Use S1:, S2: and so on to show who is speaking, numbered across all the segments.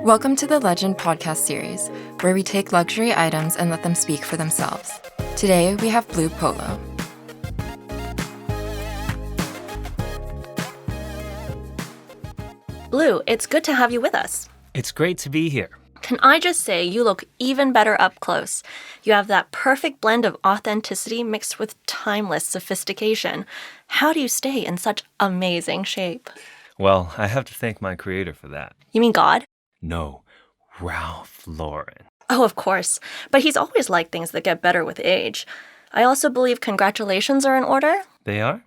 S1: Welcome to the Legend podcast series, where we take luxury items and let them speak for themselves. Today, we have blue polo.
S2: Blue, it's good to have you with us.
S3: It's great to be here.
S2: Can I just say you look even better up close? You have that perfect blend of authenticity mixed with timeless sophistication. How do you stay in such amazing shape?
S3: Well, I have to thank my creator for that.
S2: You mean God?
S3: No, Ralph Lauren.
S2: Oh, of course. But he's always liked things that get better with age. I also believe congratulations are in order.
S3: They are?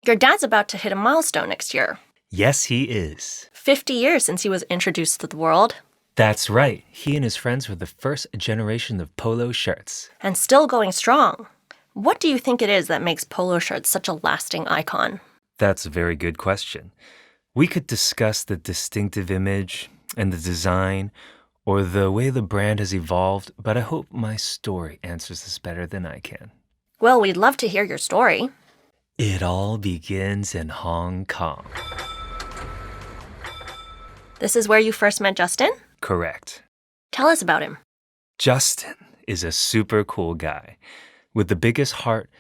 S2: Your dad's about to hit a milestone next year.
S3: Yes, he is.
S2: 50 years since he was introduced to the world.
S3: That's right. He and his friends were the first generation of polo shirts.
S2: And still going strong. What do you think it is that makes polo shirts such a lasting icon?
S3: That's a very good question. We could discuss the distinctive image and the design, or the way the brand has evolved, but I hope my story answers this better than I can.
S2: Well, we'd love to hear your story.
S3: It all begins in Hong Kong.
S2: This is where you first met Justin?
S3: Correct.
S2: Tell us about him.
S3: Justin is a super cool guy. With the biggest heart,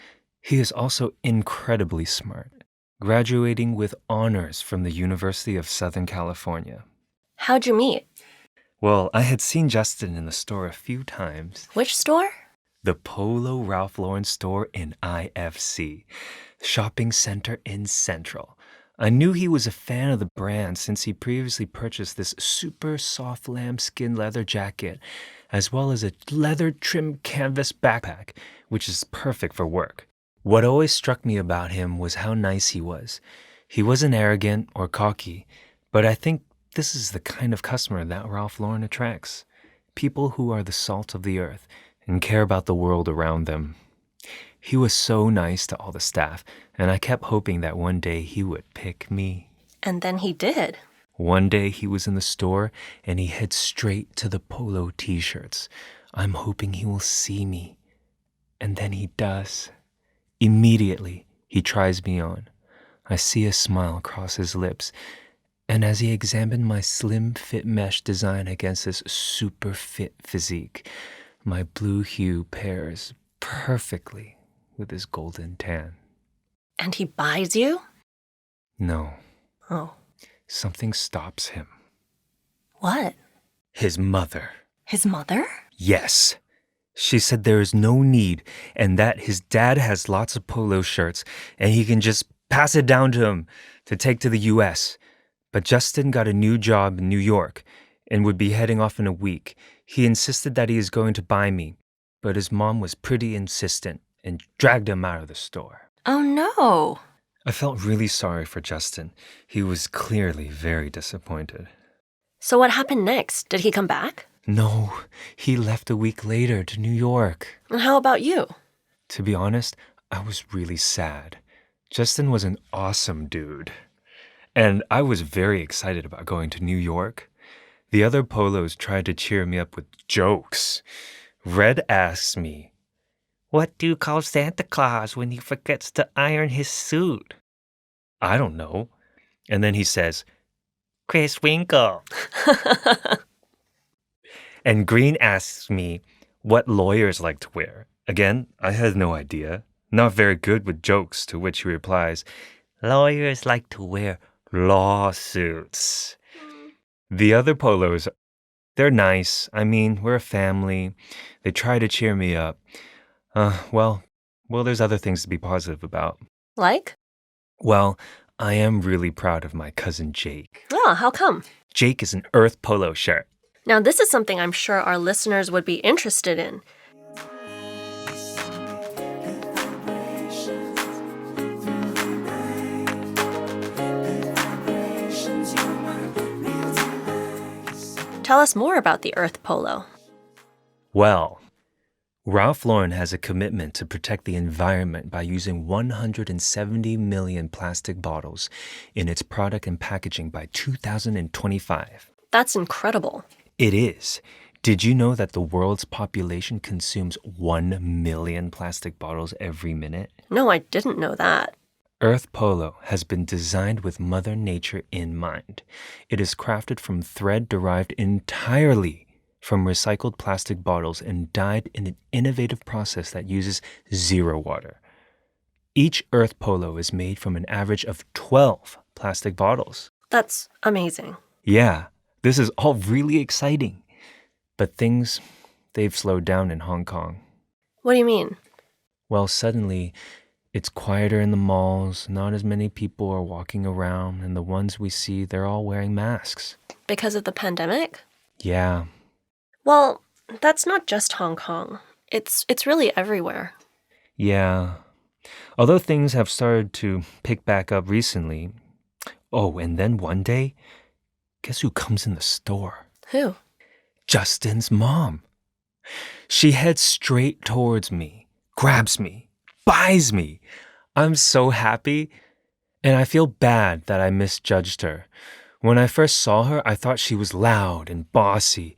S3: he is also incredibly smart, graduating with honors from the University of Southern California.
S2: How'd you meet?
S3: Well, I had seen Justin in the store a few times.
S2: Which store?
S3: The Polo Ralph Lauren store in IFC, shopping center in Central. I knew he was a fan of the brand since he previously purchased this super soft lambskin leather jacket, as well as a leather trim canvas backpack, which is perfect for work. What always struck me about him was how nice he was. He wasn't arrogant or cocky, but I think this is the kind of customer that Ralph Lauren attracts. People who are the salt of the earth and care about the world around them. He was so nice to all the staff, and I kept hoping that one day he would pick me.
S2: And then he did.
S3: One day he was in the store and he heads straight to the polo t-shirts. I'm hoping he will see me. And then he does. Immediately, he tries me on. I see a smile cross his lips, and as he examined my slim fit mesh design against his super fit physique, my blue hue pairs perfectly with his golden tan.
S2: And he buys you?
S3: No.
S2: Oh.
S3: Something stops him.
S2: What?
S3: His mother.
S2: His mother?
S3: Yes. She said there is no need and that his dad has lots of polo shirts and he can just pass it down to him to take to the U.S. But Justin got a new job in New York and would be heading off in a week. He insisted that he is going to buy me, but his mom was pretty insistent and dragged him out of the store.
S2: Oh, no.
S3: I felt really sorry for Justin. He was clearly very disappointed.
S2: So what happened next? Did he come back?
S3: No, he left a week later to New York.
S2: And how about you?
S3: To be honest, I was really sad. Justin was an awesome dude. And I was very excited about going to New York. The other polos tried to cheer me up with jokes. Red asks me, "What do you call Santa Claus when he forgets to iron his suit?" I don't know. And then he says, "Chris Winkle." And Green asks me what lawyers like to wear. Again, I had no idea. Not very good with jokes, to which he replies, "Lawyers like to wear lawsuits." The other polos, they're nice. I mean, we're a family. They try to cheer me up. Well, there's other things to be positive about.
S2: Like?
S3: Well, I am really proud of my cousin Jake.
S2: Oh, how come?
S3: Jake is an Earth polo shirt.
S2: Now, this is something I'm sure our listeners would be interested in. Tell us more about the Earth Polo.
S3: Well, Ralph Lauren has a commitment to protect the environment by using 170 million plastic bottles in its product and packaging by 2025.
S2: That's incredible.
S3: It is. Did you know that the world's population consumes 1 million plastic bottles every minute?
S2: No, I didn't know that.
S3: Earth Polo has been designed with Mother Nature in mind. It is crafted from thread derived entirely from recycled plastic bottles and dyed in an innovative process that uses zero water. Each Earth Polo is made from an average of 12 plastic bottles.
S2: That's amazing.
S3: Yeah, this is all really exciting. But they've slowed down in Hong Kong.
S2: What do you mean?
S3: Well, suddenly, it's quieter in the malls, not as many people are walking around, and the ones we see, they're all wearing masks.
S2: Because of the pandemic?
S3: Yeah.
S2: Well, that's not just Hong Kong. It's really everywhere.
S3: Yeah. Although things have started to pick back up recently. Oh, and then one day, guess who comes in the store?
S2: Who?
S3: Justin's mom. She heads straight towards me, grabs me, buys me. I'm so happy, and I feel bad that I misjudged her. When I first saw her, I thought she was loud and bossy.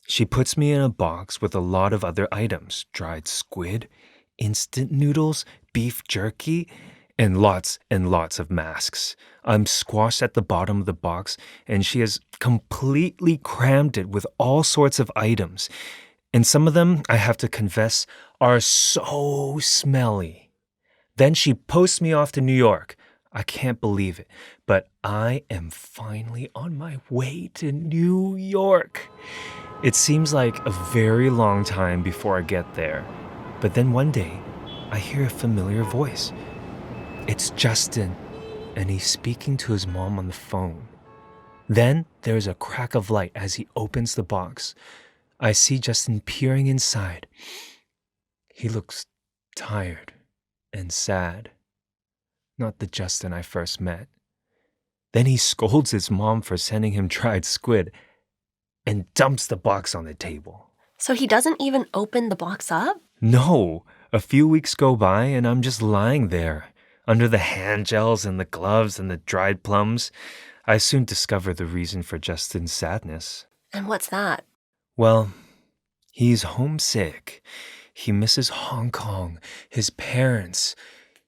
S3: She puts me in a box with a lot of other items: dried squid, instant noodles, beef jerky, and lots of masks. I'm squashed at the bottom of the box, and she has completely crammed it with all sorts of items. And some of them, I have to confess, are so smelly. Then she posts me off to New York. I can't believe it, but I am finally on my way to New York. It seems like a very long time before I get there. But then one day, I hear a familiar voice. It's Justin, and he's speaking to his mom on the phone. Then there's a crack of light as he opens the box. I see Justin peering inside. He looks tired and sad. Not the Justin I first met. Then he scolds his mom for sending him dried squid and dumps the box on the table.
S2: So he doesn't even open the box up?
S3: No, a few weeks go by and I'm just lying there, under the hand gels and the gloves and the dried plums. I soon discover the reason for Justin's sadness.
S2: And what's that?
S3: Well, he's homesick. He misses Hong Kong, his parents.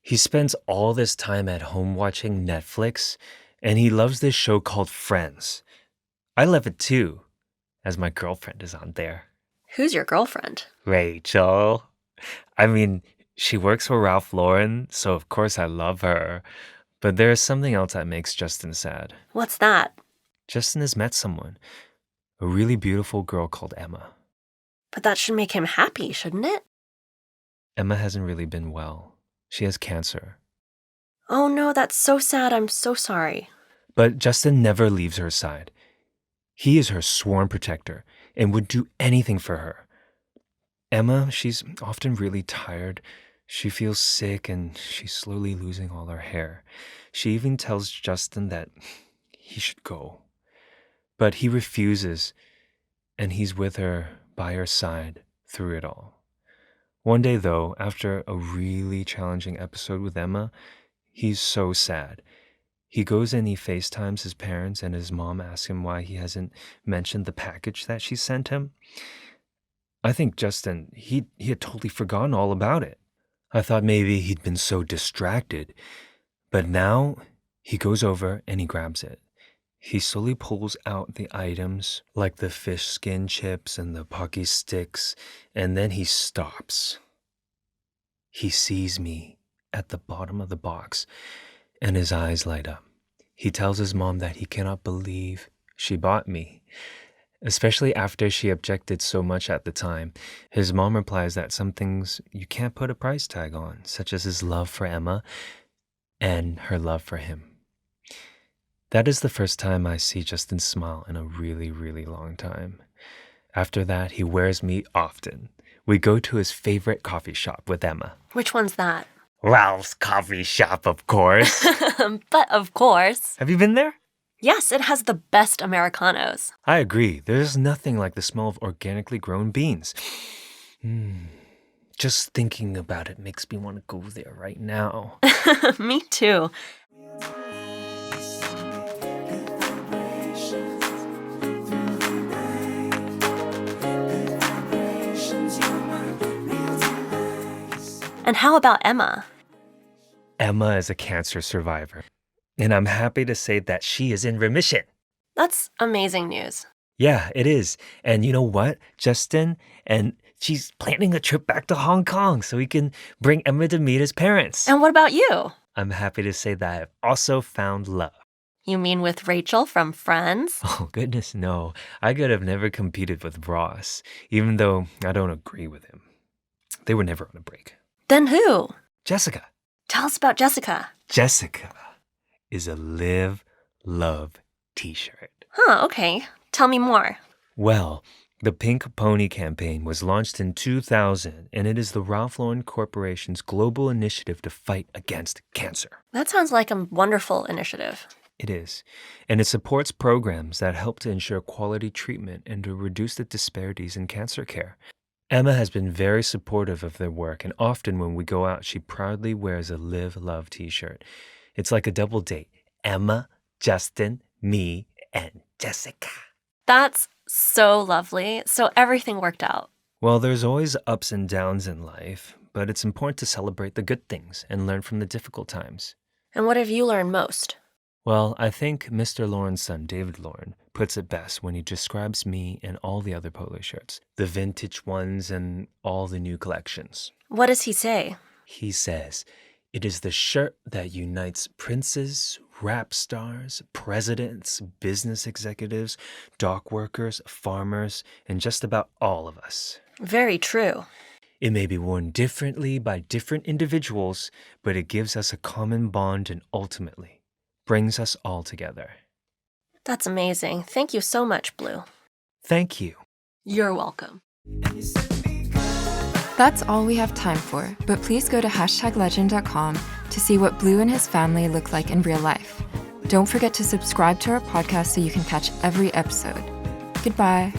S3: He spends all this time at home watching Netflix, and he loves this show called Friends. I love it too, as my girlfriend is on there.
S2: Who's your girlfriend?
S3: Rachel. I mean, she works for Ralph Lauren, so of course I love her. But there is something else that makes Justin sad.
S2: What's that?
S3: Justin has met someone, a really beautiful girl called Emma.
S2: But that should make him happy, shouldn't it?
S3: Emma hasn't really been well. She has cancer.
S2: Oh no, that's so sad. I'm so sorry.
S3: But Justin never leaves her side. He is her sworn protector and would do anything for her. Emma, she's often really tired. She feels sick and she's slowly losing all her hair. She even tells Justin that he should go. But he refuses, and he's with her, by her side, through it all. One day, though, after a really challenging episode with Emma, he's so sad. He goes and he FaceTimes his parents, and his mom asks him why he hasn't mentioned the package that she sent him. I think Justin, he had totally forgotten all about it. I thought maybe he'd been so distracted. But now, he goes over and he grabs it. He slowly pulls out the items, like the fish skin chips and the pocky sticks, and then he stops. He sees me at the bottom of the box, and his eyes light up. He tells his mom that he cannot believe she bought me, especially after she objected so much at the time. His mom replies that some things you can't put a price tag on, such as his love for Emma and her love for him. That is the first time I see Justin smile in a really, really long time. After that, he wears me often. We go to his favorite coffee shop with Emma.
S2: Which one's that?
S3: Ralph's Coffee Shop, of course.
S2: But of course.
S3: Have you been there?
S2: Yes, it has the best Americanos.
S3: I agree. There's nothing like the smell of organically grown beans. Just thinking about it makes me want to go there right now.
S2: Me too. And how about Emma?
S3: Emma is a cancer survivor, and I'm happy to say that she is in remission.
S2: That's amazing news.
S3: Yeah, it is. And you know what, Justin? And she's planning a trip back to Hong Kong so we can bring Emma to meet his parents.
S2: And what about you?
S3: I'm happy to say that I've also found love.
S2: You mean with Rachel from Friends?
S3: Oh, goodness, no. I could have never competed with Ross, even though I don't agree with him. They were never on a break.
S2: Then who?
S3: Jessica.
S2: Tell us about Jessica.
S3: Jessica is a Live Love t-shirt.
S2: Huh, okay. Tell me more.
S3: Well, the Pink Pony campaign was launched in 2000, and it is the Ralph Lauren Corporation's global initiative to fight against cancer.
S2: That sounds like a wonderful initiative.
S3: It is, and it supports programs that help to ensure quality treatment and to reduce the disparities in cancer care. Emma has been very supportive of their work, and often when we go out, she proudly wears a Live Love t-shirt. It's like a double date. Emma, Justin, me, and Jessica.
S2: That's so lovely. So everything worked out.
S3: Well, there's always ups and downs in life, but it's important to celebrate the good things and learn from the difficult times.
S2: And what have you learned most?
S3: Well, I think Mr. Lauren's son, David Lauren, puts it best when he describes me and all the other polo shirts, the vintage ones and all the new collections.
S2: What does he say?
S3: He says, "It is the shirt that unites princes, rap stars, presidents, business executives, dock workers, farmers, and just about all of us."
S2: Very true.
S3: It may be worn differently by different individuals, but it gives us a common bond and ultimately brings us all together.
S2: That's amazing. Thank you so much, Blue.
S3: Thank you.
S2: You're welcome.
S1: That's all we have time for, but please go to #legend.com to see what Blue and his family look like in real life. Don't forget to subscribe to our podcast so you can catch every episode. Goodbye.